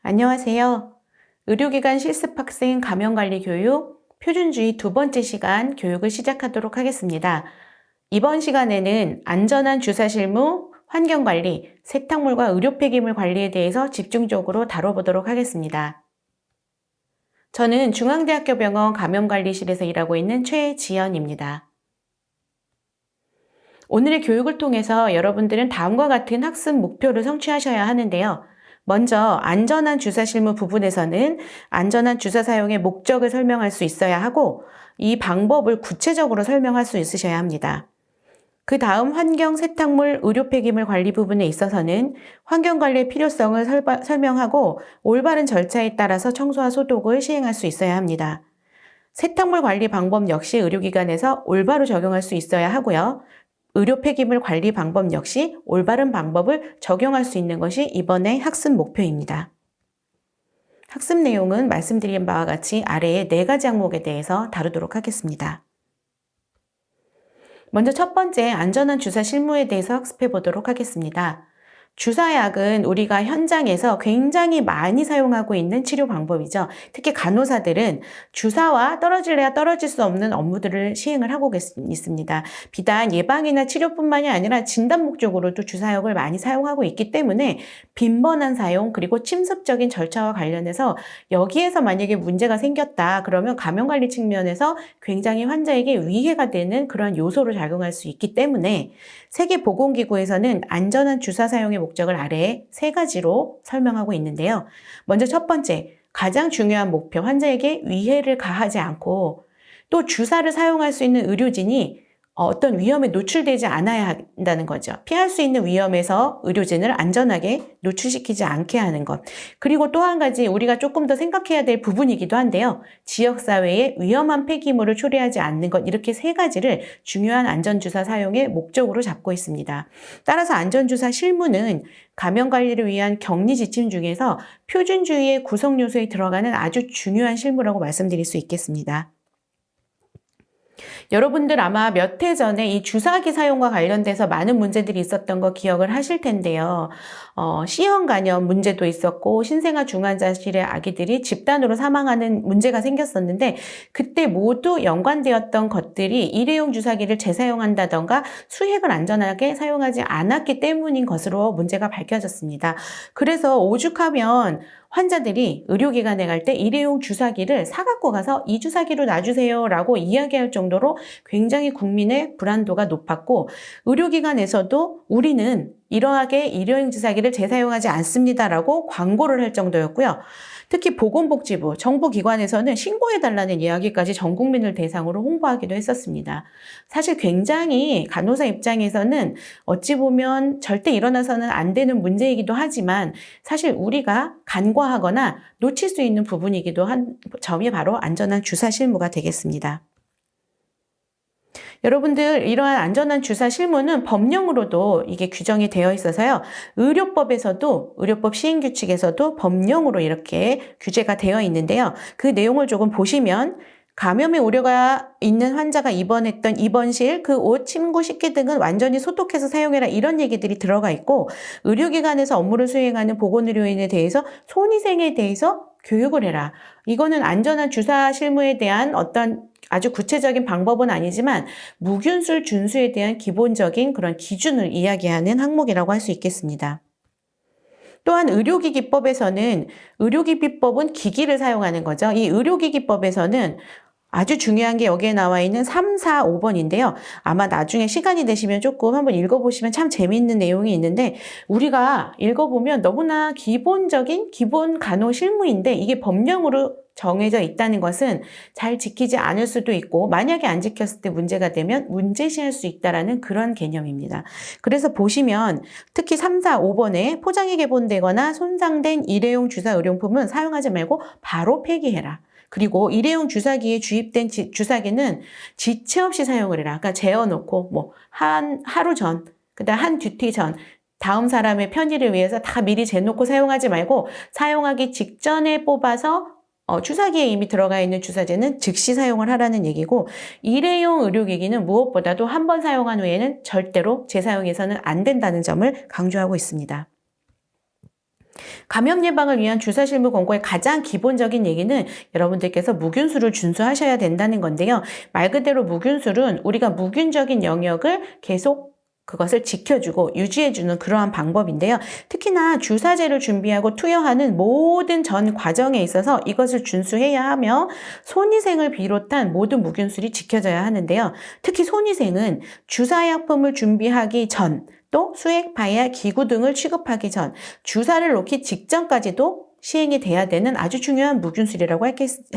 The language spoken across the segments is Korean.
안녕하세요. 의료기관 실습학생 감염관리 교육 표준주의 두 번째 시간 교육을 시작하도록 하겠습니다. 이번 시간에는 안전한 주사 실무, 환경관리, 세탁물과 의료 폐기물 관리에 대해서 집중적으로 다뤄보도록 하겠습니다. 저는 중앙대학교 병원 감염관리실에서 일하고 있는 최지연입니다. 오늘의 교육을 통해서 여러분들은 다음과 같은 학습 목표를 성취하셔야 하는데요. 먼저 안전한 주사 실무 부분에서는 안전한 주사 사용의 목적을 설명할 수 있어야 하고 이 방법을 구체적으로 설명할 수 있으셔야 합니다. 그 다음 환경, 세탁물, 의료 폐기물 관리 부분에 있어서는 환경관리의 필요성을 설명하고 올바른 절차에 따라서 청소와 소독을 시행할 수 있어야 합니다. 세탁물 관리 방법 역시 의료기관에서 올바로 적용할 수 있어야 하고요. 의료 폐기물 관리 방법 역시 올바른 방법을 적용할 수 있는 것이 이번의 학습 목표입니다. 학습 내용은 말씀드린 바와 같이 아래의 4가지 항목에 대해서 다루도록 하겠습니다. 먼저 첫 번째 안전한 주사 실무에 대해서 학습해 보도록 하겠습니다. 주사약은 우리가 현장에서 굉장히 많이 사용하고 있는 치료 방법이죠. 특히 간호사들은 주사와 떨어질래야 떨어질 수 없는 업무들을 시행을 하고 있습니다. 비단 예방이나 치료뿐만이 아니라 진단 목적으로도 주사약을 많이 사용하고 있기 때문에 빈번한 사용 그리고 침습적인 절차와 관련해서 여기에서 만약에 문제가 생겼다 그러면 감염관리 측면에서 굉장히 환자에게 위해가 되는 그런 요소로 작용할 수 있기 때문에 세계보건기구에서는 안전한 주사 사용의 목적을 아래에 3가지로 설명하고 있는데요. 먼저 첫 번째, 가장 중요한 목표, 환자에게 위해를 가하지 않고 또 주사를 사용할 수 있는 의료진이 어떤 위험에 노출되지 않아야 한다는 거죠. 피할 수 있는 위험에서 의료진을 안전하게 노출시키지 않게 하는 것. 그리고 또 한 가지 우리가 조금 더 생각해야 될 부분이기도 한데요. 지역사회에 위험한 폐기물을 초래하지 않는 것. 이렇게 3가지를 중요한 안전주사 사용의 목적으로 잡고 있습니다. 따라서 안전주사 실무는 감염관리를 위한 격리 지침 중에서 표준주의의 구성요소에 들어가는 아주 중요한 실무라고 말씀드릴 수 있겠습니다. 여러분들 아마 몇 해 전에 이 주사기 사용과 관련돼서 많은 문제들이 있었던 거 기억을 하실 텐데요. C형 간염 문제도 있었고 신생아 중환자실의 아기들이 집단으로 사망하는 문제가 생겼었는데 그때 모두 연관되었던 것들이 일회용 주사기를 재사용한다던가 수액을 안전하게 사용하지 않았기 때문인 것으로 문제가 밝혀졌습니다. 그래서 오죽하면 환자들이 의료기관에 갈 때 일회용 주사기를 사갖고 가서 이 주사기로 놔주세요 라고 이야기할 정도로 굉장히 국민의 불안도가 높았고 의료기관에서도 우리는 이러하게 일회용 주사기를 재사용하지 않습니다 라고 광고를 할 정도였고요. 특히 보건복지부, 정부기관에서는 신고해달라는 이야기까지 전 국민을 대상으로 홍보하기도 했었습니다. 사실 굉장히 간호사 입장에서는 어찌 보면 절대 일어나서는 안 되는 문제이기도 하지만 사실 우리가 간과하거나 놓칠 수 있는 부분이기도 한 점이 바로 안전한 주사 실무가 되겠습니다. 여러분들 이러한 안전한 주사 실무는 법령으로도 이게 규정이 되어 있어서요. 의료법 시행규칙에서도 법령으로 이렇게 규제가 되어 있는데요. 그 내용을 조금 보시면 감염의 우려가 있는 환자가 입원했던 입원실, 그 옷, 침구, 식기 등은 완전히 소독해서 사용해라 이런 얘기들이 들어가 있고 의료기관에서 업무를 수행하는 보건의료인에 대해서 손위생에 대해서 교육을 해라. 이거는 안전한 주사 실무에 대한 어떤 아주 구체적인 방법은 아니지만 무균술 준수에 대한 기본적인 그런 기준을 이야기하는 항목이라고 할 수 있겠습니다. 또한 의료기기법에서는 의료기기법은 기기를 사용하는 거죠. 이 의료기기법에서는 아주 중요한 게 여기에 나와 있는 3, 4, 5번인데요. 아마 나중에 시간이 되시면 조금 한번 읽어보시면 참 재미있는 내용이 있는데 우리가 읽어보면 너무나 기본적인 기본 간호 실무인데 이게 법령으로 정해져 있다는 것은 잘 지키지 않을 수도 있고 만약에 안 지켰을 때 문제가 되면 문제시할 수 있다는 그런 개념입니다. 그래서 보시면 특히 3, 4, 5번에 포장이 개본되거나 손상된 일회용 주사 의료용품은 사용하지 말고 바로 폐기해라. 그리고 일회용 주사기에 주입된 주사기는 지체 없이 사용을 해라. 그러니까 재워놓고 하루 전, 그다음 한 듀티 전 다음 사람의 편의를 위해서 다 미리 재놓고 사용하지 말고 사용하기 직전에 뽑아서 주사기에 이미 들어가 있는 주사제는 즉시 사용을 하라는 얘기고, 일회용 의료기기는 무엇보다도 한 번 사용한 후에는 절대로 재사용해서는 안 된다는 점을 강조하고 있습니다. 감염 예방을 위한 주사실무 권고의 가장 기본적인 얘기는 여러분들께서 무균술을 준수하셔야 된다는 건데요. 말 그대로 무균술은 우리가 무균적인 영역을 계속 그것을 지켜주고 유지해주는 그러한 방법인데요. 특히나 주사제를 준비하고 투여하는 모든 전 과정에 있어서 이것을 준수해야 하며 손위생을 비롯한 모든 무균술이 지켜져야 하는데요. 특히 손위생은 주사약품을 준비하기 전, 또 수액, 바이알, 기구 등을 취급하기 전, 주사를 놓기 직전까지도 시행이 돼야 되는 아주 중요한 무균술이라고 할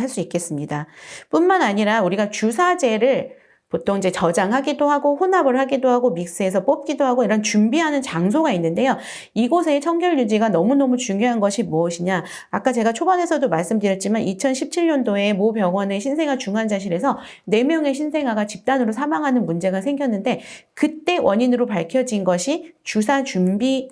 수 있겠습니다. 뿐만 아니라 우리가 주사제를 보통 이제 저장하기도 하고 혼합을 하기도 하고 믹스해서 뽑기도 하고 이런 준비하는 장소가 있는데요. 이곳의 청결 유지가 너무너무 중요한 것이 무엇이냐. 아까 제가 초반에서도 말씀드렸지만 2017년도에 모 병원의 신생아 중환자실에서 4명의 신생아가 집단으로 사망하는 문제가 생겼는데 그때 원인으로 밝혀진 것이 주사 준비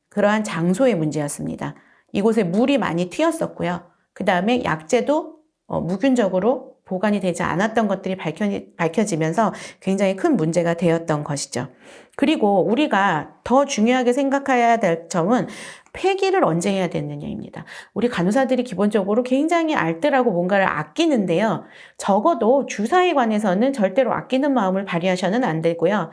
그러한 장소의 문제였습니다. 이곳에 물이 많이 튀었었고요. 그 다음에 약제도 무균적으로 보관이 되지 않았던 것들이 밝혀지면서 굉장히 큰 문제가 되었던 것이죠. 그리고 우리가 더 중요하게 생각해야 될 점은 폐기를 언제 해야 되느냐입니다. 우리 간호사들이 기본적으로 굉장히 알뜰하고 뭔가를 아끼는데요. 적어도 주사에 관해서는 절대로 아끼는 마음을 발휘하셔는 안 되고요.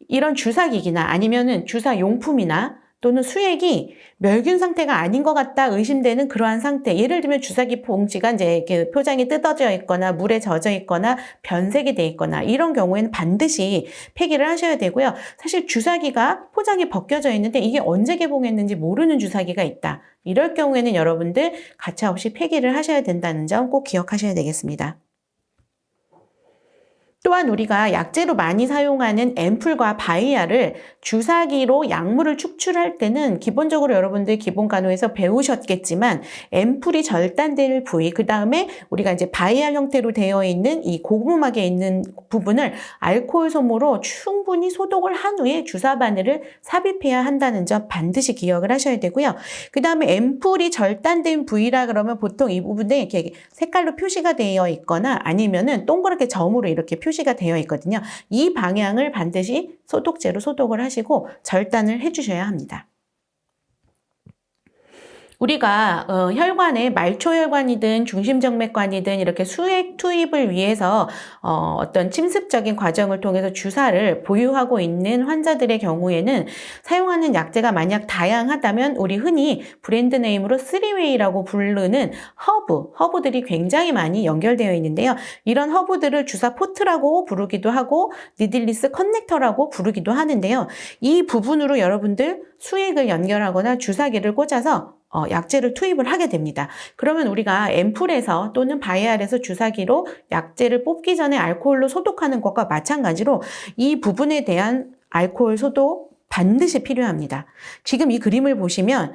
이런 주사기기나 아니면은 주사용품이나 또는 수액이 멸균 상태가 아닌 것 같다 의심되는 그러한 상태, 예를 들면 주사기 봉지가 이제 그 표장이 뜯어져 있거나 물에 젖어 있거나 변색이 돼 있거나 이런 경우에는 반드시 폐기를 하셔야 되고요. 사실 주사기가 포장이 벗겨져 있는데 이게 언제 개봉했는지 모르는 주사기가 있다. 이럴 경우에는 여러분들 가차없이 폐기를 하셔야 된다는 점 꼭 기억하셔야 되겠습니다. 또한 우리가 약제로 많이 사용하는 앰플과 바이알을 주사기로 약물을 축출할 때는 기본적으로 여러분들 기본간호에서 배우셨겠지만 앰플이 절단될 부위, 그 다음에 우리가 이제 바이알 형태로 되어 있는 이 고구막에 있는 부분을 알코올 솜으로 충분히 소독을 한 후에 주사 바늘을 삽입해야 한다는 점 반드시 기억을 하셔야 되고요. 그 다음에 앰플이 절단된 부위라 그러면 보통 이 부분에 이렇게 색깔로 표시가 되어 있거나 아니면은 동그랗게 점으로 이렇게 표시가 되어 있거든요. 이 방향을 반드시 소독제로 소독을 하시고 절단을 해주셔야 합니다. 우리가 혈관에 말초혈관이든 중심정맥관이든 이렇게 수액 투입을 위해서 어떤 침습적인 과정을 통해서 주사를 보유하고 있는 환자들의 경우에는 사용하는 약제가 만약 다양하다면 우리 흔히 브랜드 네임으로 3웨이라고 부르는 허브들이 굉장히 많이 연결되어 있는데요. 이런 허브들을 주사 포트라고 부르기도 하고 니들리스 커넥터라고 부르기도 하는데요. 이 부분으로 여러분들 수액을 연결하거나 주사기를 꽂아서 약제를 투입을 하게 됩니다. 그러면 우리가 앰플에서 또는 바이알에서 주사기로 약제를 뽑기 전에 알코올로 소독하는 것과 마찬가지로 이 부분에 대한 알코올 소독 반드시 필요합니다. 지금 이 그림을 보시면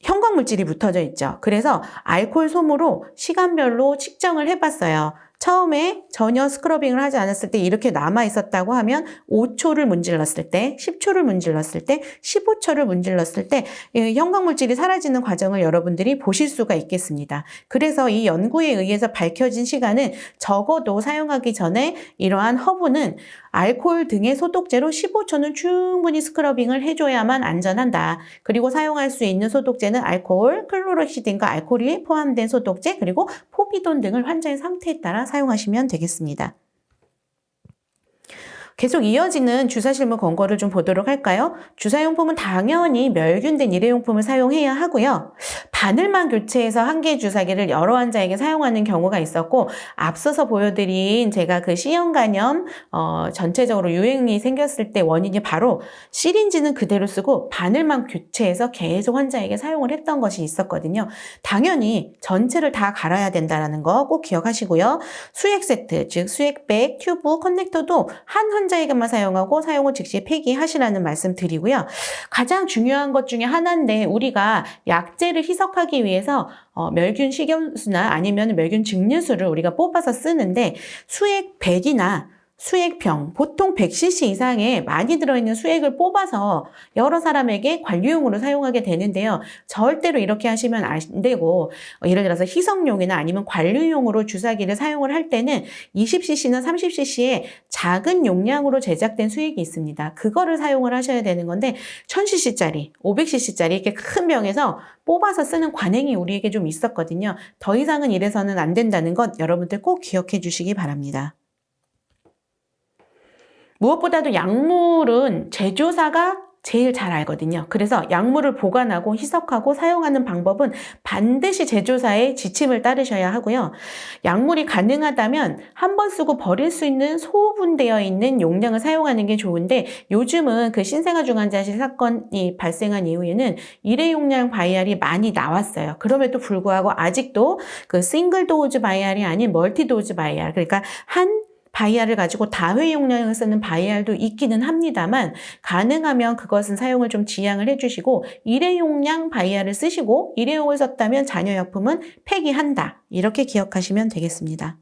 형광물질이 붙어져 있죠. 그래서 알코올 솜으로 시간별로 측정을 해봤어요. 처음에 전혀 스크러빙을 하지 않았을 때 이렇게 남아 있었다고 하면 5초를 문질렀을 때, 10초를 문질렀을 때, 15초를 문질렀을 때 형광물질이 사라지는 과정을 여러분들이 보실 수가 있겠습니다. 그래서 이 연구에 의해서 밝혀진 시간은 적어도 사용하기 전에 이러한 허브는 알코올 등의 소독제로 15초는 충분히 스크러빙을 해줘야만 안전한다. 그리고 사용할 수 있는 소독제는 알코올, 클로로시딘과 알코올이 포함된 소독제, 그리고 포비돈 등을 환자의 상태에 따라 사용하시면 되겠습니다. 계속 이어지는 주사실무 권고를 좀 보도록 할까요? 주사용품은 당연히 멸균된 일회용품을 사용해야 하고요. 바늘만 교체해서 한 개의 주사기를 여러 환자에게 사용하는 경우가 있었고, 앞서서 보여드린 제가 그 C형 간염 전체적으로 유행이 생겼을 때 원인이 바로 시린지는 그대로 쓰고 바늘만 교체해서 계속 환자에게 사용을 했던 것이 있었거든요. 당연히 전체를 다 갈아야 된다는 거 꼭 기억하시고요. 수액 세트, 즉 수액백, 튜브, 커넥터도 한 환자에게만 사용하고 사용 후 즉시 폐기하시라는 말씀 드리고요. 가장 중요한 것 중에 하나인데 우리가 약제를 희석하기 위해서 멸균 식염수나 아니면 멸균 증류수를 우리가 뽑아서 쓰는데 수액 백이나 수액병, 보통 100cc 이상의 많이 들어있는 수액을 뽑아서 여러 사람에게 관리용으로 사용하게 되는데요. 절대로 이렇게 하시면 안 되고, 예를 들어서 희석용이나 아니면 관리용으로 주사기를 사용을 할 때는 20cc나 30cc의 작은 용량으로 제작된 수액이 있습니다. 그거를 사용을 하셔야 되는 건데 1000cc짜리, 500cc짜리 이렇게 큰 병에서 뽑아서 쓰는 관행이 우리에게 좀 있었거든요. 더 이상은 이래서는 안 된다는 것 여러분들 꼭 기억해 주시기 바랍니다. 무엇보다도 약물은 제조사가 제일 잘 알거든요. 그래서 약물을 보관하고 희석하고 사용하는 방법은 반드시 제조사의 지침을 따르셔야 하고요. 약물이 가능하다면 한 번 쓰고 버릴 수 있는 소분되어 있는 용량을 사용하는 게 좋은데 요즘은 그 신생아 중환자실 사건이 발생한 이후에는 일회용량 바이알이 많이 나왔어요. 그럼에도 불구하고 아직도 그 싱글 도즈 바이알이 아닌 멀티 도즈 바이알, 그러니까 한 바이알을 가지고 다회 용량을 쓰는 바이알도 있기는 합니다만 가능하면 그것은 사용을 좀 지양을 해주시고 일회용량 바이알을 쓰시고 일회용을 썼다면 잔여약품은 폐기한다. 이렇게 기억하시면 되겠습니다.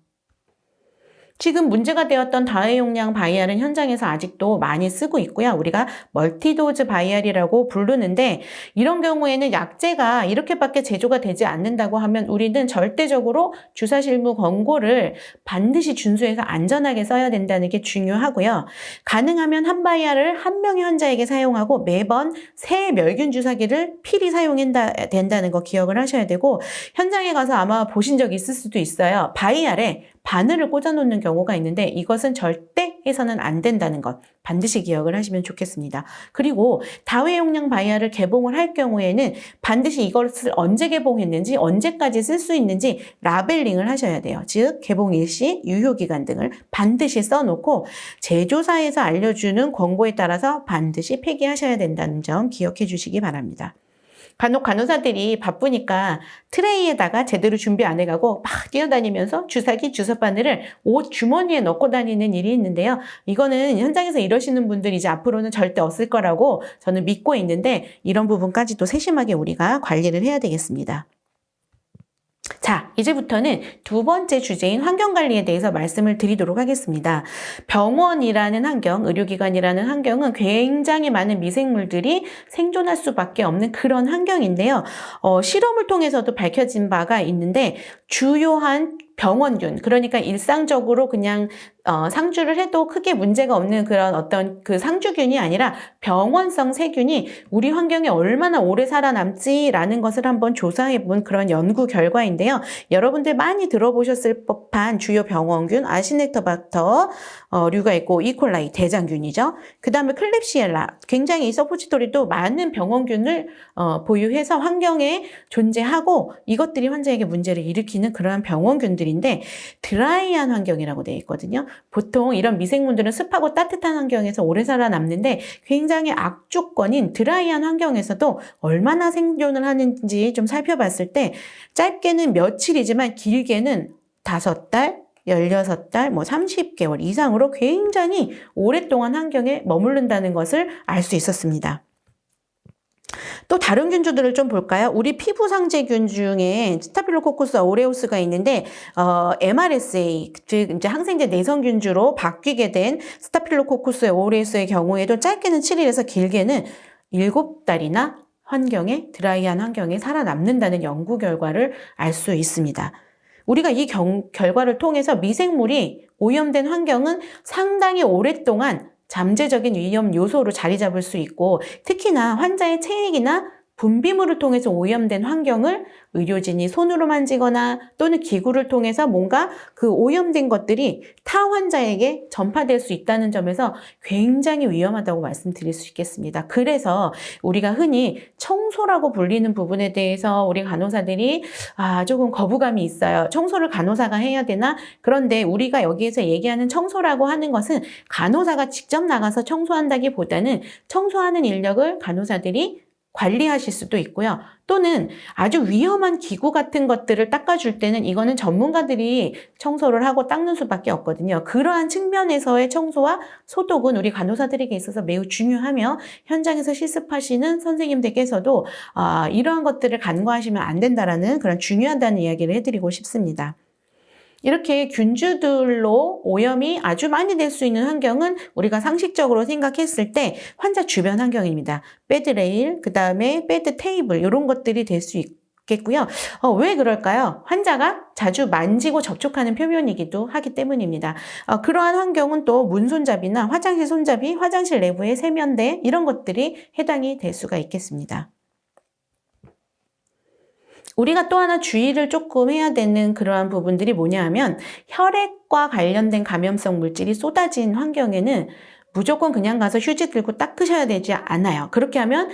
지금 문제가 되었던 다회용량 바이알은 현장에서 아직도 많이 쓰고 있고요. 우리가 멀티도즈 바이알이라고 부르는데 이런 경우에는 약제가 이렇게밖에 제조가 되지 않는다고 하면 우리는 절대적으로 주사실무 권고를 반드시 준수해서 안전하게 써야 된다는 게 중요하고요. 가능하면 한 바이알을 한 명의 환자에게 사용하고 매번 새 멸균 주사기를 필히 사용해야 된다는 거 기억을 하셔야 되고 현장에 가서 아마 보신 적 있을 수도 있어요. 바이알에 바늘을 꽂아놓는 경우가 있는데 이것은 절대 해서는 안 된다는 것 반드시 기억을 하시면 좋겠습니다. 그리고 다회용량 바이알을 개봉을 할 경우에는 반드시 이것을 언제 개봉했는지 언제까지 쓸 수 있는지 라벨링을 하셔야 돼요. 즉 개봉 일시, 유효기간 등을 반드시 써놓고 제조사에서 알려주는 권고에 따라서 반드시 폐기하셔야 된다는 점 기억해 주시기 바랍니다. 간혹 간호사들이 바쁘니까 트레이에다가 제대로 준비 안 해가고 막 뛰어다니면서 주사기, 주사바늘을 옷 주머니에 넣고 다니는 일이 있는데요. 이거는 현장에서 이러시는 분들이 이제 앞으로는 절대 없을 거라고 저는 믿고 있는데 이런 부분까지도 세심하게 우리가 관리를 해야 되겠습니다. 자, 이제부터는 두 번째 주제인 환경관리에 대해서 말씀을 드리도록 하겠습니다. 병원이라는 환경, 의료기관이라는 환경은 굉장히 많은 미생물들이 생존할 수밖에 없는 그런 환경인데요. 실험을 통해서도 밝혀진 바가 있는데 주요한 병원균, 그러니까 일상적으로 그냥 상주를 해도 크게 문제가 없는 그런 어떤 그 상주균이 아니라 병원성 세균이 우리 환경에 얼마나 오래 살아남지라는 것을 한번 조사해 본 그런 연구 결과인데요. 여러분들 많이 들어보셨을 법한 주요 병원균 아시넥터박터 류가 있고 이콜라이 대장균이죠. 그 다음에 클렙시엘라, 굉장히 이 서포지토리도 많은 병원균을 보유해서 환경에 존재하고 이것들이 환자에게 문제를 일으키는 그러한 병원균들인데 드라이한 환경이라고 되어 있거든요. 보통 이런 미생물들은 습하고 따뜻한 환경에서 오래 살아남는데 굉장히 악조건인 드라이한 환경에서도 얼마나 생존을 하는지 좀 살펴봤을 때 짧게는 며칠이지만 길게는 5달, 16달, 30개월 이상으로 굉장히 오랫동안 환경에 머무른다는 것을 알 수 있었습니다. 또 다른 균주들을 좀 볼까요? 우리 피부 상재균 중에 스타필로코커스 오레우스가 있는데 MRSA, 즉 이제 항생제 내성균주로 바뀌게 된 스타필로코커스 오레우스의 경우에도 짧게는 7일에서 길게는 7달이나 환경에 드라이한 환경에 살아남는다는 연구 결과를 알 수 있습니다. 우리가 이 결과를 통해서 미생물이 오염된 환경은 상당히 오랫동안 잠재적인 위험 요소로 자리 잡을 수 있고 특히나 환자의 체액이나 분비물을 통해서 오염된 환경을 의료진이 손으로 만지거나 또는 기구를 통해서 뭔가 그 오염된 것들이 타 환자에게 전파될 수 있다는 점에서 굉장히 위험하다고 말씀드릴 수 있겠습니다. 그래서 우리가 흔히 청소라고 불리는 부분에 대해서 우리 간호사들이 조금 거부감이 있어요. 청소를 간호사가 해야 되나? 그런데 우리가 여기에서 얘기하는 청소라고 하는 것은 간호사가 직접 나가서 청소한다기보다는 청소하는 인력을 간호사들이 관리하실 수도 있고요. 또는 아주 위험한 기구 같은 것들을 닦아줄 때는 이거는 전문가들이 청소를 하고 닦는 수밖에 없거든요. 그러한 측면에서의 청소와 소독은 우리 간호사들에게 있어서 매우 중요하며 현장에서 실습하시는 선생님들께서도 이러한 것들을 간과하시면 안 된다라는 그런 중요하다는 이야기를 해드리고 싶습니다. 이렇게 균주들로 오염이 아주 많이 될 수 있는 환경은 우리가 상식적으로 생각했을 때 환자 주변 환경입니다. 베드레일, 그 다음에 베드 테이블 이런 것들이 될 수 있겠고요. 왜 그럴까요? 환자가 자주 만지고 접촉하는 표면이기도 하기 때문입니다. 그러한 환경은 또 문손잡이나 화장실 손잡이, 화장실 내부의 세면대 이런 것들이 해당이 될 수가 있겠습니다. 우리가 또 하나 주의를 조금 해야 되는 그러한 부분들이 뭐냐 하면 혈액과 관련된 감염성 물질이 쏟아진 환경에는 무조건 그냥 가서 휴지 들고 닦으셔야 되지 않아요. 그렇게 하면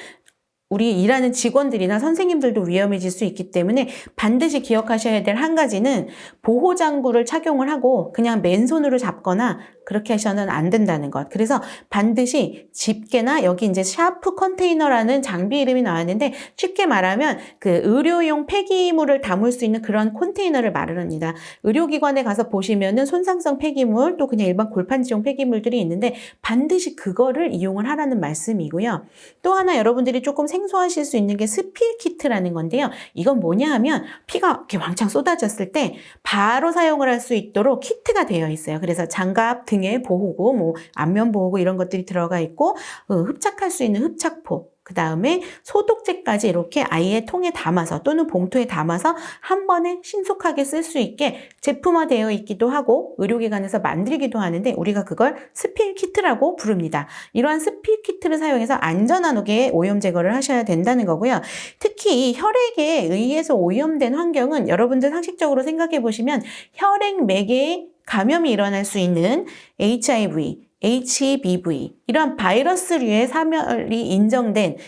우리 일하는 직원들이나 선생님들도 위험해질 수 있기 때문에 반드시 기억하셔야 될 한 가지는 보호장구를 착용을 하고 그냥 맨손으로 잡거나 그렇게 하셔는 안 된다는 것. 그래서 반드시 집게나 여기 이제 샤프 컨테이너라는 장비 이름이 나왔는데 쉽게 말하면 그 의료용 폐기물을 담을 수 있는 그런 컨테이너를 말을 합니다. 의료기관에 가서 보시면은 손상성 폐기물 또 그냥 일반 골판지용 폐기물들이 있는데 반드시 그거를 이용을 하라는 말씀이고요. 또 하나 여러분들이 조금 생소하실 수 있는 게 스필 키트라는 건데요. 이건 뭐냐 하면 피가 이렇게 왕창 쏟아졌을 때 바로 사용을 할 수 있도록 키트가 되어 있어요. 그래서 장갑, 등에 보호구, 뭐 안면 보호구 이런 것들이 들어가 있고 흡착할 수 있는 흡착포, 그 다음에 소독제까지 이렇게 아예 통에 담아서 또는 봉투에 담아서 한 번에 신속하게 쓸 수 있게 제품화되어 있기도 하고 의료기관에서 만들기도 하는데 우리가 그걸 스필 키트라고 부릅니다. 이러한 스필 키트를 사용해서 안전하게 오염 제거를 하셔야 된다는 거고요. 특히 혈액에 의해서 오염된 환경은 여러분들 상식적으로 생각해 보시면 혈액 매개에 감염이 일어날 수 있는 HIV, HBV 이런 바이러스류의 사멸이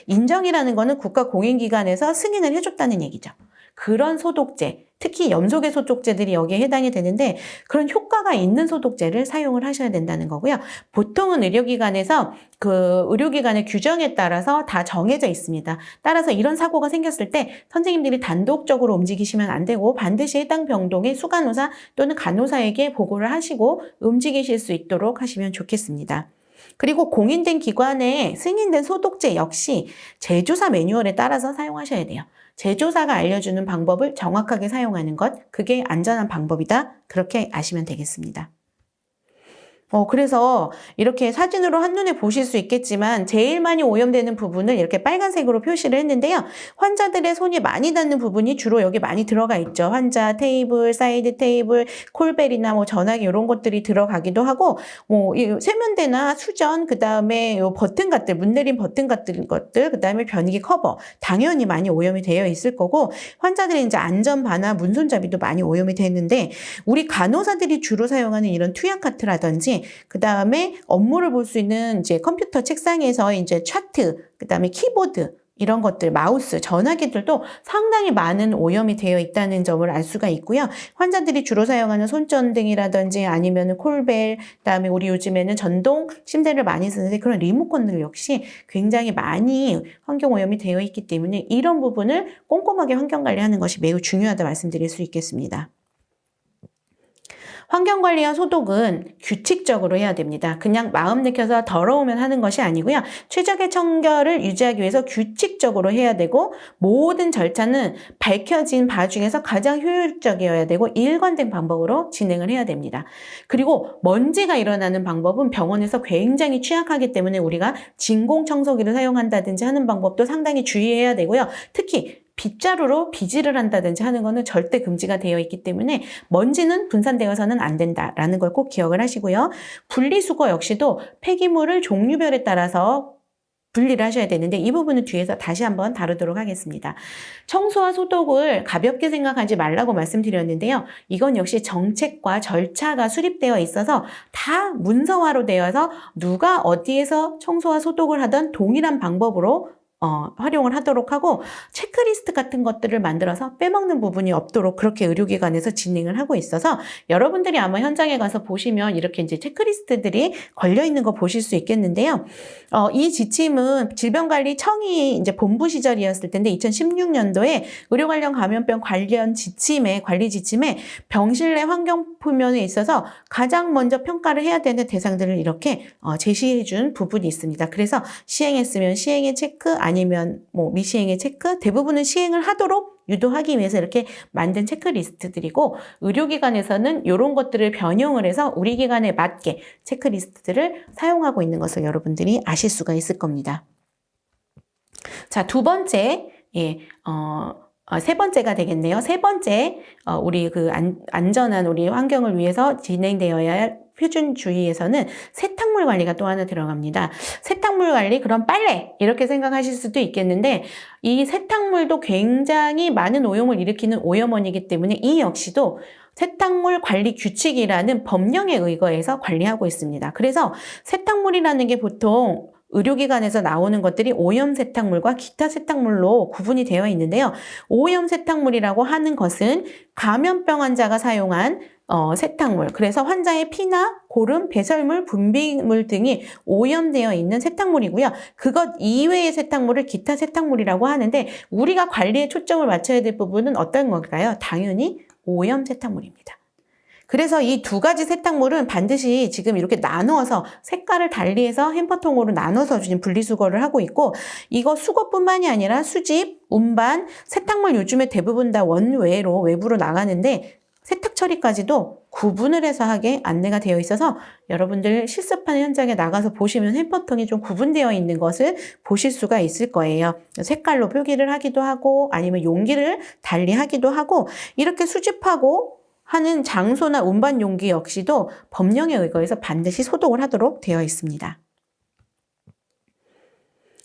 인정이라는 거는 국가 공인기관에서 승인을 해줬다는 얘기죠. 그런 소독제, 특히 염소계 소독제들이 여기에 해당이 되는데 그런 효과가 있는 소독제를 사용을 하셔야 된다는 거고요. 보통은 의료기관에서 그 의료기관의 규정에 따라서 다 정해져 있습니다. 따라서 이런 사고가 생겼을 때 선생님들이 단독적으로 움직이시면 안 되고 반드시 해당 병동의 수간호사 또는 간호사에게 보고를 하시고 움직이실 수 있도록 하시면 좋겠습니다. 그리고 공인된 기관에 승인된 소독제 역시 제조사 매뉴얼에 따라서 사용하셔야 돼요. 제조사가 알려주는 방법을 정확하게 사용하는 것, 그게 안전한 방법이다. 그렇게 아시면 되겠습니다. 그래서 이렇게 사진으로 한눈에 보실 수 있겠지만 제일 많이 오염되는 부분을 이렇게 빨간색으로 표시를 했는데요. 환자들의 손이 많이 닿는 부분이 주로 여기 많이 들어가 있죠. 환자 테이블, 사이드 테이블, 콜벨이나 뭐 전화기 이런 것들이 들어가기도 하고 이 세면대나 수전, 그다음에 요 버튼 같은 문 내린 버튼 같은 것들, 그다음에 변기 커버 당연히 많이 오염이 되어 있을 거고 환자들의 이제 안전바나 문손잡이도 많이 오염이 되는데 우리 간호사들이 주로 사용하는 이런 투약 카트라든지 그 다음에 업무를 볼 수 있는 이제 컴퓨터 책상에서 이제 차트, 그 다음에 키보드, 이런 것들, 마우스, 전화기들도 상당히 많은 오염이 되어 있다는 점을 알 수가 있고요. 환자들이 주로 사용하는 손전등이라든지 아니면 콜벨, 그다음에 우리 요즘에는 전동 침대를 많이 쓰는데 그런 리모컨들 역시 굉장히 많이 환경 오염이 되어 있기 때문에 이런 부분을 꼼꼼하게 환경 관리하는 것이 매우 중요하다 말씀드릴 수 있겠습니다. 환경관리와 소독은 규칙적으로 해야 됩니다. 그냥 마음 내켜서 더러우면 하는 것이 아니고요. 최적의 청결을 유지하기 위해서 규칙적으로 해야 되고 모든 절차는 밝혀진 바 중에서 가장 효율적이어야 되고 일관된 방법으로 진행을 해야 됩니다. 그리고 먼지가 일어나는 방법은 병원에서 굉장히 취약하기 때문에 우리가 진공청소기를 사용한다든지 하는 방법도 상당히 주의해야 되고요. 특히 빗자루로 비지를 한다든지 하는 거는 절대 금지가 되어 있기 때문에 먼지는 분산되어서는 안 된다라는 걸 꼭 기억을 하시고요. 분리수거 역시도 폐기물을 종류별에 따라서 분리를 하셔야 되는데 이 부분은 뒤에서 다시 한번 다루도록 하겠습니다. 청소와 소독을 가볍게 생각하지 말라고 말씀드렸는데요. 이건 역시 정책과 절차가 수립되어 있어서 다 문서화로 되어서 누가 어디에서 청소와 소독을 하던 동일한 방법으로 활용을 하도록 하고 체크리스트 같은 것들을 만들어서 빼먹는 부분이 없도록 그렇게 의료기관에서 진행을 하고 있어서 여러분들이 아마 현장에 가서 보시면 이렇게 이제 체크리스트들이 걸려 있는 거 보실 수 있겠는데요. 이 지침은 질병관리청이 이제 본부 시절이었을 텐데 2016년도에 의료 관련 감염병 관련 관리 지침에 병실 내 환경 표면에 있어서 가장 먼저 평가를 해야 되는 대상들을 이렇게 제시해 준 부분이 있습니다. 그래서 시행했으면 시행의 체크, 아니면 뭐 미시행의 체크, 대부분은 시행을 하도록 유도하기 위해서 이렇게 만든 체크리스트들이고, 의료기관에서는 이런 것들을 변형을 해서 우리 기관에 맞게 체크리스트들을 사용하고 있는 것을 여러분들이 아실 수가 있을 겁니다. 자, 두 번째, 세 번째가 되겠네요. 세 번째, 우리 안전한 우리 환경을 위해서 진행되어야 할 표준주의에서는 세탁물 관리가 또 하나 들어갑니다. 세탁물 관리, 그럼 빨래 이렇게 생각하실 수도 있겠는데, 이 세탁물도 굉장히 많은 오염을 일으키는 오염원이기 때문에 이 역시도 세탁물 관리 규칙이라는 법령에 의거해서 관리하고 있습니다. 그래서 세탁물이라는 게 보통 의료기관에서 나오는 것들이 오염 세탁물과 기타 세탁물로 구분이 되어 있는데요. 오염 세탁물이라고 하는 것은 감염병 환자가 사용한 세탁물, 그래서 환자의 피나 고름, 배설물, 분비물 등이 오염되어 있는 세탁물이고요. 그것 이외의 세탁물을 기타 세탁물이라고 하는데, 우리가 관리에 초점을 맞춰야 될 부분은 어떤 걸까요? 당연히 오염 세탁물입니다. 그래서 이 두 가지 세탁물은 반드시 지금 이렇게 나누어서 색깔을 달리해서 햄퍼통으로 나눠서 지금 분리수거를 하고 있고, 이거 수거뿐만이 아니라 수집, 운반, 세탁물 요즘에 대부분 다 원외로 외부로 나가는데 세탁 처리까지도 구분을 해서 하게 안내가 되어 있어서 여러분들 실습하는 현장에 나가서 보시면 햄퍼통이 좀 구분되어 있는 것을 보실 수가 있을 거예요. 색깔로 표기를 하기도 하고 아니면 용기를 달리하기도 하고, 이렇게 수집하고 하는 장소나 운반 용기 역시도 법령에 의거해서 반드시 소독을 하도록 되어 있습니다.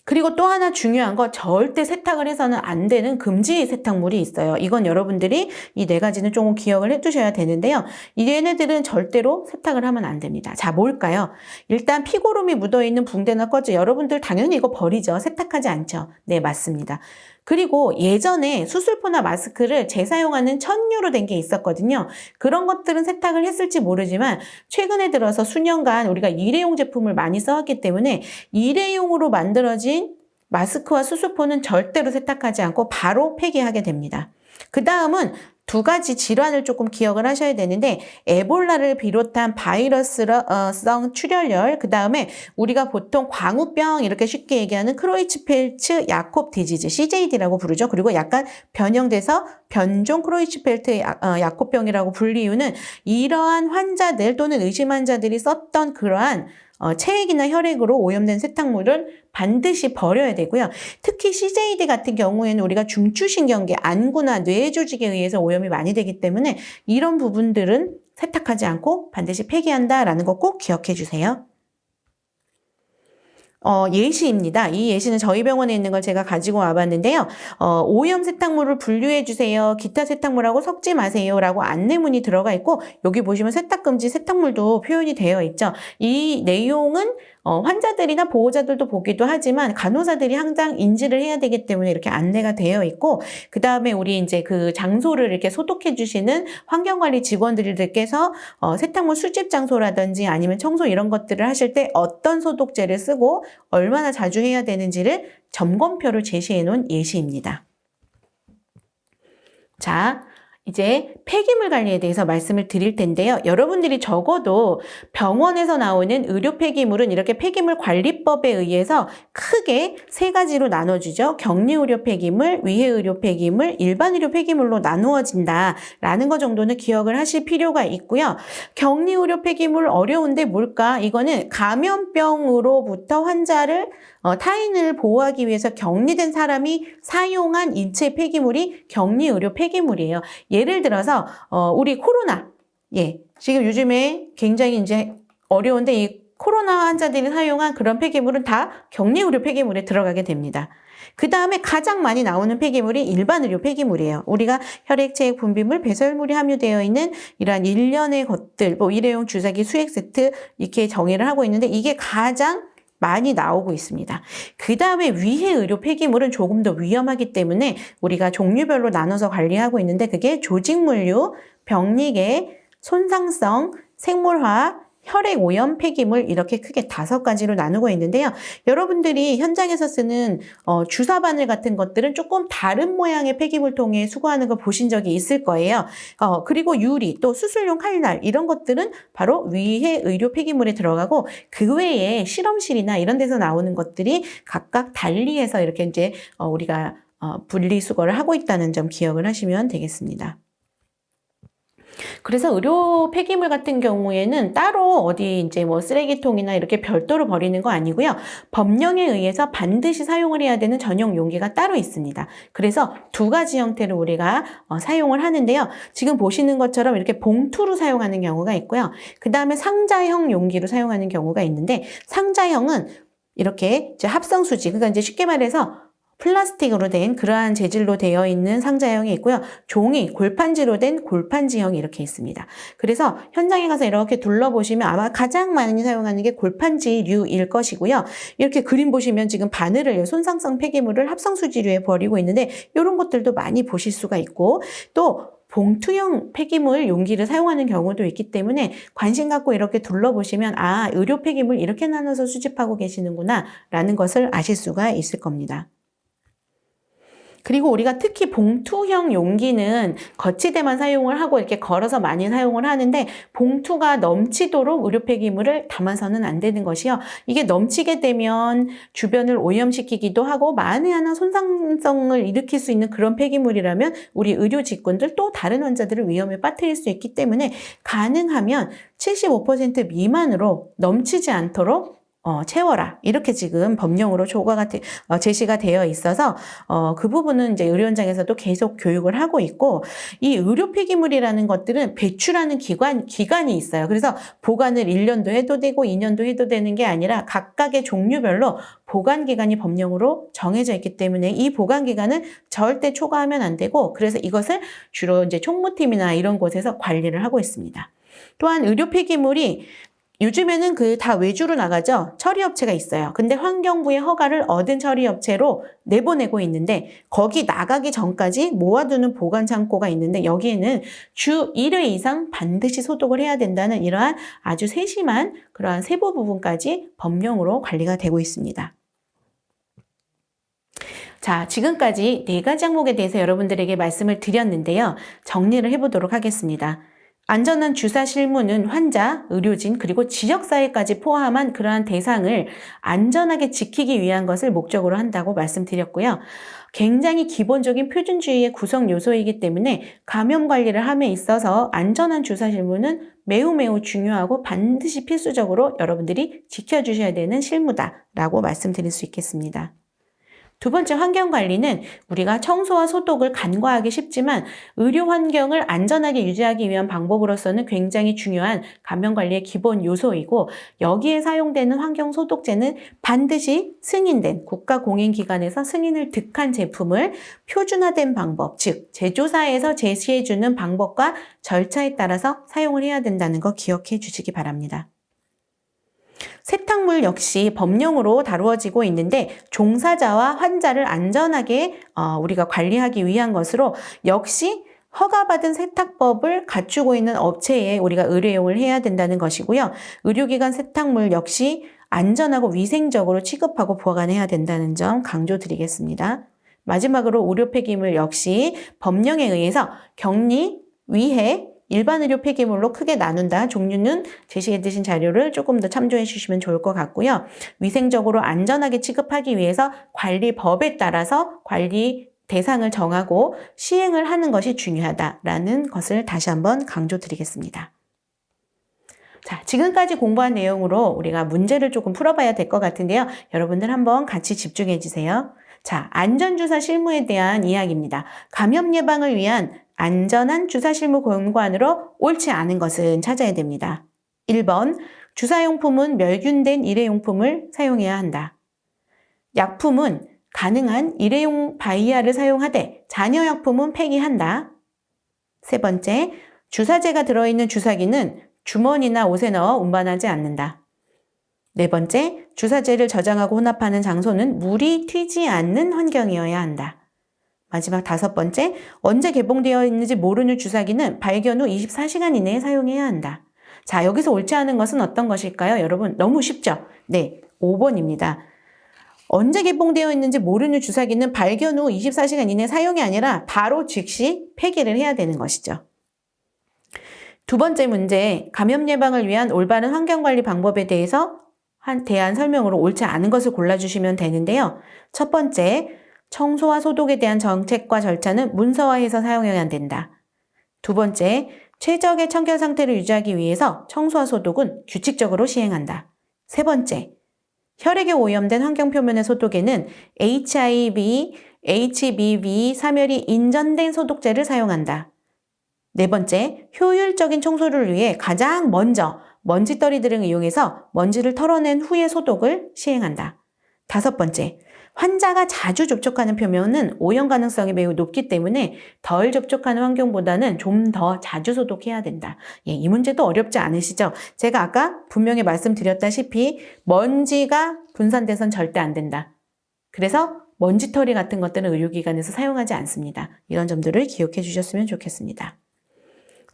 그리고 또 하나 중요한 거, 절대 세탁을 해서는 안 되는 금지 세탁물이 있어요. 이건 여러분들이 이 네 가지는 조금 기억을 해두셔야 되는데요. 얘네들은 절대로 세탁을 하면 안 됩니다. 자, 뭘까요? 일단 피고름이 묻어있는 붕대나 꺼즈, 여러분들 당연히 이거 버리죠. 세탁하지 않죠. 네, 맞습니다. 그리고 예전에 수술포나 마스크를 재사용하는 천유로 된 게 있었거든요. 그런 것들은 세탁을 했을지 모르지만 최근에 들어서 수년간 우리가 일회용 제품을 많이 써왔기 때문에 일회용으로 만들어진 마스크와 수술포는 절대로 세탁하지 않고 바로 폐기하게 됩니다. 그 다음은 두 가지 질환을 조금 기억을 하셔야 되는데, 에볼라를 비롯한 바이러스성 출혈열, 그 다음에 우리가 보통 광우병 이렇게 쉽게 얘기하는 크로이츠펠츠 야콥 디지즈, CJD라고 부르죠. 그리고 약간 변형돼서 변종 크로이츠펠트 야콥병이라고 불리우는 이러한 환자들 또는 의심 환자들이 썼던 그러한 체액이나 혈액으로 오염된 세탁물을 반드시 버려야 되고요. 특히 CJD 같은 경우에는 우리가 중추신경계, 안구나 뇌 조직에 의해서 오염이 많이 되기 때문에 이런 부분들은 세탁하지 않고 반드시 폐기한다라는 거 꼭 기억해 주세요. 예시입니다. 이 예시는 저희 병원에 있는 걸 제가 가지고 와봤는데요. 오염 세탁물을 분류해 주세요. 기타 세탁물하고 섞지 마세요. 라고 안내문이 들어가 있고, 여기 보시면 세탁금지 세탁물도 표현이 되어 있죠. 이 내용은 환자들이나 보호자들도 보기도 하지만 간호사들이 항상 인지를 해야 되기 때문에 이렇게 안내가 되어 있고, 그 다음에 우리 이제 그 장소를 이렇게 소독해 주시는 환경관리 직원들께서 세탁물 수집 장소라든지 아니면 청소 이런 것들을 하실 때 어떤 소독제를 쓰고 얼마나 자주 해야 되는지를 점검표를 제시해 놓은 예시입니다. 자, 이제 폐기물 관리에 대해서 말씀을 드릴 텐데요. 여러분들이 적어도 병원에서 나오는 의료 폐기물은 이렇게 폐기물 관리법에 의해서 크게 세 가지로 나눠주죠. 격리의료 폐기물, 위해의료 폐기물, 일반의료 폐기물로 나누어진다라는 것 정도는 기억을 하실 필요가 있고요. 격리의료 폐기물 어려운데 뭘까? 이거는 감염병으로부터 환자를 타인을 보호하기 위해서 격리된 사람이 사용한 인체 폐기물이 격리의료 폐기물이에요. 예를 들어서 우리 코로나, 지금 요즘에 굉장히 이제 어려운데 이 코로나 환자들이 사용한 그런 폐기물은 다 격리의료 폐기물에 들어가게 됩니다. 그 다음에 가장 많이 나오는 폐기물이 일반의료 폐기물이에요. 우리가 혈액, 체액, 분비물, 배설물이 함유되어 있는 이러한 일련의 것들, 뭐 일회용 주사기, 수액 세트 이렇게 정의를 하고 있는데, 이게 가장 많이 나오고 있습니다. 그 다음에 위해 의료 폐기물은 조금 더 위험하기 때문에 우리가 종류별로 나눠서 관리하고 있는데, 그게 조직물류, 병리계, 손상성, 생물화학, 혈액 오염 폐기물 이렇게 크게 5가지로 나누고 있는데요. 여러분들이 현장에서 쓰는 주사 바늘 같은 것들은 조금 다른 모양의 폐기물통에 수거하는 거 보신 적이 있을 거예요. 그리고 유리 또 수술용 칼날 이런 것들은 바로 위해 의료 폐기물에 들어가고 그 외에 실험실이나 이런 데서 나오는 것들이 각각 달리해서 이렇게 이제 우리가 분리수거를 하고 있다는 점 기억을 하시면 되겠습니다. 그래서 의료 폐기물 같은 경우에는 따로 어디 이제 뭐 쓰레기통이나 이렇게 별도로 버리는 거 아니고요. 법령에 의해서 반드시 사용을 해야 되는 전용 용기가 따로 있습니다. 그래서 2가지 형태로 우리가 사용을 하는데요. 지금 보시는 것처럼 이렇게 봉투로 사용하는 경우가 있고요. 그 다음에 상자형 용기로 사용하는 경우가 있는데 상자형은 이렇게 이제 합성수지, 그러니까 이제 쉽게 말해서 플라스틱으로 된 그러한 재질로 되어 있는 상자형이 있고요. 종이, 골판지로 된 골판지형이 이렇게 있습니다. 그래서 현장에 가서 이렇게 둘러보시면 아마 가장 많이 사용하는 게 골판지류일 것이고요. 이렇게 그림 보시면 지금 바늘을 손상성 폐기물을 합성수지류에 버리고 있는데 이런 것들도 많이 보실 수가 있고 또 봉투형 폐기물 용기를 사용하는 경우도 있기 때문에 관심 갖고 이렇게 둘러보시면 아, 의료 폐기물 이렇게 나눠서 수집하고 계시는구나 라는 것을 아실 수가 있을 겁니다. 그리고 우리가 특히 봉투형 용기는 거치대만 사용을 하고 이렇게 걸어서 많이 사용을 하는데 봉투가 넘치도록 의료 폐기물을 담아서는 안 되는 것이요. 이게 넘치게 되면 주변을 오염시키기도 하고 만에 하나 손상성을 일으킬 수 있는 그런 폐기물이라면 우리 의료 직군들 또 다른 환자들을 위험에 빠뜨릴 수 있기 때문에 가능하면 75% 미만으로 넘치지 않도록 채워라. 이렇게 지금 법령으로 제시가 되어 있어서 그 부분은 이제 의료 현장에서도 계속 교육을 하고 있고 이 의료 폐기물이라는 것들은 배출하는 기간이 있어요. 그래서 보관을 1년도 해도 되고 2년도 해도 되는 게 아니라 각각의 종류별로 보관 기간이 법령으로 정해져 있기 때문에 이 보관 기간은 절대 초과하면 안 되고 그래서 이것을 주로 이제 총무팀이나 이런 곳에서 관리를 하고 있습니다. 또한 의료 폐기물이 요즘에는 다 외주로 나가죠. 처리업체가 있어요. 근데 환경부의 허가를 얻은 처리업체로 내보내고 있는데 거기 나가기 전까지 모아두는 보관 창고가 있는데 여기에는 주 1회 이상 반드시 소독을 해야 된다는 이러한 아주 세심한 그러한 세부 부분까지 법령으로 관리가 되고 있습니다. 자, 지금까지 4가지 항목에 대해서 여러분들에게 말씀을 드렸는데요. 정리를 해보도록 하겠습니다. 안전한 주사 실무는 환자, 의료진, 그리고 지역사회까지 포함한 그러한 대상을 안전하게 지키기 위한 것을 목적으로 한다고 말씀드렸고요. 굉장히 기본적인 표준주의의 구성 요소이기 때문에 감염 관리를 함에 있어서 안전한 주사 실무는 매우 중요하고 반드시 필수적으로 여러분들이 지켜주셔야 되는 실무다라고 말씀드릴 수 있겠습니다. 2번째 환경관리는 우리가 청소와 소독을 간과하기 쉽지만 의료 환경을 안전하게 유지하기 위한 방법으로서는 굉장히 중요한 감염관리의 기본 요소이고 여기에 사용되는 환경소독제는 반드시 승인된 국가공인기관에서 승인을 득한 제품을 표준화된 방법, 즉 제조사에서 제시해주는 방법과 절차에 따라서 사용을 해야 된다는 거 기억해 주시기 바랍니다. 세탁물 역시 법령으로 다루어지고 있는데 종사자와 환자를 안전하게 우리가 관리하기 위한 것으로 역시 허가받은 세탁법을 갖추고 있는 업체에 우리가 의뢰용을 해야 된다는 것이고요. 의료기관 세탁물 역시 안전하고 위생적으로 취급하고 보관해야 된다는 점 강조드리겠습니다. 마지막으로 의료 폐기물 역시 법령에 의해서 격리, 위해, 일반 의료 폐기물로 크게 나눈다. 종류는 제시해 두신 자료를 조금 더 참조해 주시면 좋을 것 같고요. 위생적으로 안전하게 취급하기 위해서 관리법에 따라서 관리 대상을 정하고 시행을 하는 것이 중요하다라는 것을 다시 한번 강조드리겠습니다. 자, 지금까지 공부한 내용으로 우리가 문제를 조금 풀어봐야 될 것 같은데요. 여러분들 한번 같이 집중해 주세요. 자, 안전주사 실무에 대한 이야기입니다. 감염 예방을 위한 안전한 주사 실무 권고안으로 옳지 않은 것은 찾아야 됩니다. 1번, 주사용품은 멸균된 일회용품을 사용해야 한다. 약품은 가능한 일회용 바이아를 사용하되 잔여약품은 폐기한다. 3번째, 주사제가 들어있는 주사기는 주머니나 옷에 넣어 운반하지 않는다. 4번째, 주사제를 저장하고 혼합하는 장소는 물이 튀지 않는 환경이어야 한다. 마지막 5번째, 언제 개봉되어 있는지 모르는 주사기는 발견 후 24시간 이내에 사용해야 한다. 자, 여기서 옳지 않은 것은 어떤 것일까요? 여러분, 너무 쉽죠? 네, 5번입니다. 언제 개봉되어 있는지 모르는 주사기는 발견 후 24시간 이내 사용이 아니라 바로 즉시 폐기를 해야 되는 것이죠. 두 번째 문제, 감염 예방을 위한 올바른 환경관리 방법에 대한 설명으로 옳지 않은 것을 골라주시면 되는데요. 첫 번째, 청소와 소독에 대한 정책과 절차는 문서화해서 사용해야 된다. 두 번째, 최적의 청결 상태를 유지하기 위해서 청소와 소독은 규칙적으로 시행한다. 세 번째, 혈액에 오염된 환경 표면의 소독에는 HIV, HBV 사멸이 인정된 소독제를 사용한다. 네 번째, 효율적인 청소를 위해 가장 먼저 먼지떨이 등을 이용해서 먼지를 털어낸 후에 소독을 시행한다. 다섯 번째, 환자가 자주 접촉하는 표면은 오염 가능성이 매우 높기 때문에 덜 접촉하는 환경보다는 좀 더 자주 소독해야 된다. 예, 이 문제도 어렵지 않으시죠? 제가 아까 분명히 말씀드렸다시피 먼지가 분산돼선 절대 안 된다. 그래서 먼지털이 같은 것들은 의료기관에서 사용하지 않습니다. 이런 점들을 기억해 주셨으면 좋겠습니다.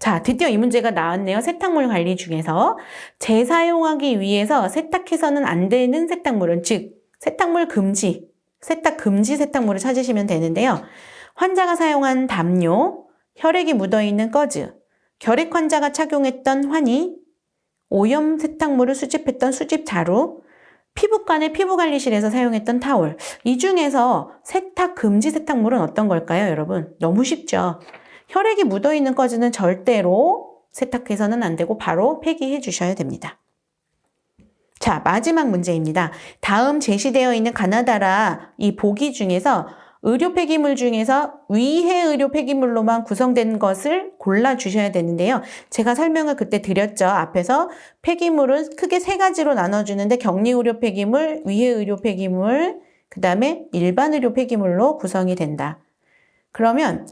자, 드디어 이 문제가 나왔네요. 세탁물 관리 중에서 재사용하기 위해서 세탁해서는 안 되는 세탁물은, 즉 세탁물 금지, 세탁 금지 세탁물을 찾으시면 되는데요. 환자가 사용한 담요, 혈액이 묻어있는 꺼즈, 결핵 환자가 착용했던 환희, 오염 세탁물을 수집했던 수집 자루, 피부관의 피부관리실에서 사용했던 타올. 이 중에서 세탁 금지 세탁물은 어떤 걸까요, 여러분? 너무 쉽죠? 혈액이 묻어있는 꺼즈는 절대로 세탁해서는 안 되고 바로 폐기해 주셔야 됩니다. 자, 마지막 문제입니다. 다음 제시되어 있는 가나다라 이 보기 중에서 의료 폐기물 중에서 위해 의료 폐기물로만 구성된 것을 골라주셔야 되는데요. 제가 설명을 그때 드렸죠. 앞에서 폐기물은 크게 세 가지로 나눠주는데 격리 의료 폐기물, 위해 의료 폐기물, 그 다음에 일반 의료 폐기물로 구성이 된다. 그러면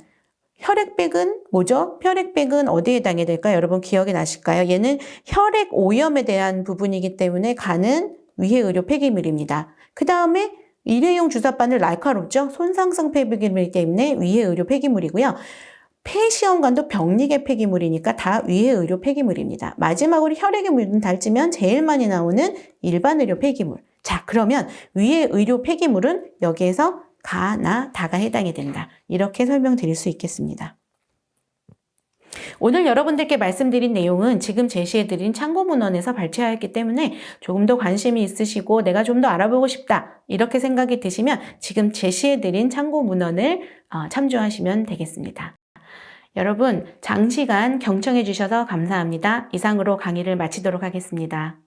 혈액백은 뭐죠? 혈액백은 어디에 해당이 될까요? 여러분 기억이 나실까요? 얘는 혈액 오염에 대한 부분이기 때문에 가는 위해 의료 폐기물입니다. 그 다음에 일회용 주사바늘 날카롭죠? 손상성 폐기물이기 때문에 위해 의료 폐기물이고요. 폐시험관도 병리계 폐기물이니까 다 위해 의료 폐기물입니다. 마지막으로 혈액에 묻은 달찌면 제일 많이 나오는 일반 의료 폐기물. 자, 그러면 위해 의료 폐기물은 여기에서 가, 나, 다가 해당이 된다. 이렇게 설명드릴 수 있겠습니다. 오늘 여러분들께 말씀드린 내용은 지금 제시해드린 참고문헌에서 발췌하였기 때문에 조금 더 관심이 있으시고 내가 좀 더 알아보고 싶다 이렇게 생각이 드시면 지금 제시해드린 참고문헌을 참조하시면 되겠습니다. 여러분 장시간 경청해 주셔서 감사합니다. 이상으로 강의를 마치도록 하겠습니다.